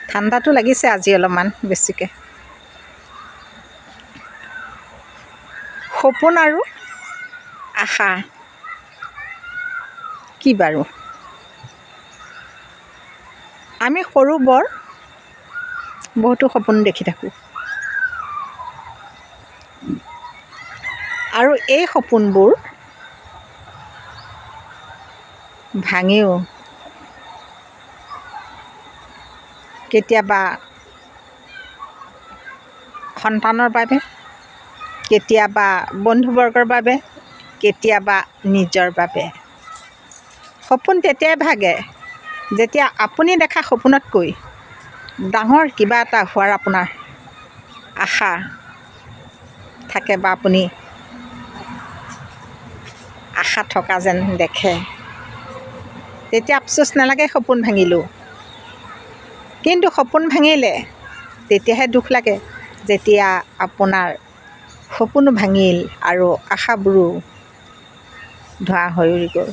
ঠাণ্ডাটো লাগিছে আজি অলপমান বেছিকৈ। সপোন আৰু আশা কি বাৰু? আমি সৰু বৰ বহুতো সপোন দেখি থাকোঁ, আৰু এই সপোনবোৰ ভাঙিও কেতিয়াবা সন্তানৰ বাবে, কেতিয়াবা বন্ধুবৰ্গৰ বাবে, কেতিয়াবা নিজৰ বাবে। সপোন তেতিয়াই ভাগে যেতিয়া আপুনি দেখা সপোনতকৈ ডাঙৰ কিবা এটা হোৱাৰ আপোনাৰ আশা থাকে, বা আপুনি আশা থকা যেন দেখে। তেতিয়া আফচোচ নালাগে সপোন ভাঙিলোঁ, কিন্তু সপোন ভাঙিলে তেতিয়াহে দুখ লাগে যেতিয়া আপোনাৰ সপোনো ভাঙিল আৰু আশাবোৰো ধোঁৱা হৈ উৰি গ'ল।